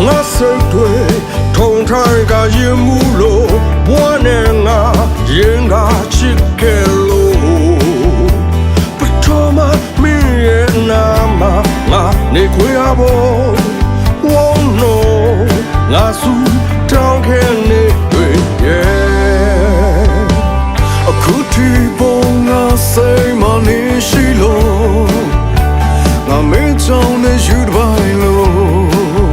ငါစိတ်တွေထုံထိုင်းကရင်မှုလို့ဘွားနဲ့ငါရင်ကချစ်ခဲ့လို့ပထမမင်းရဲ့နာမငါနေခွေရဖို့ Oh no ငါစုတောင်းခဲ့နေတွေအခုထိပုံငါစိတ်မနေရှိလို့ငါမင်းကြောင့်နဲ့ယူတိုင်းလို့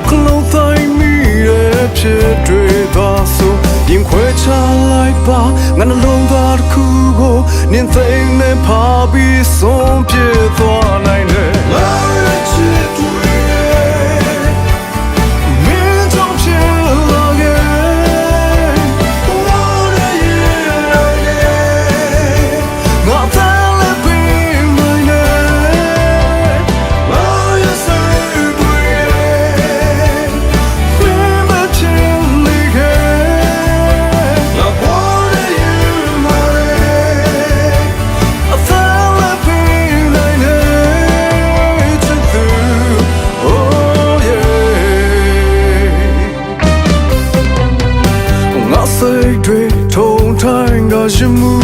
ခလုံးတိုင်းမိရဲ့ဖြစ်တွေသာဆိုရင်ခွဲချလိုက်ပါငါနှလုံးသားတစ်ခုကိုနင်သိနေပါပြီးဆုံးပြေသွားနိုင်တယ်ငါရဲ့ချစ်တွေစိတ်တွေထုံထိုင်းကရှင်မှု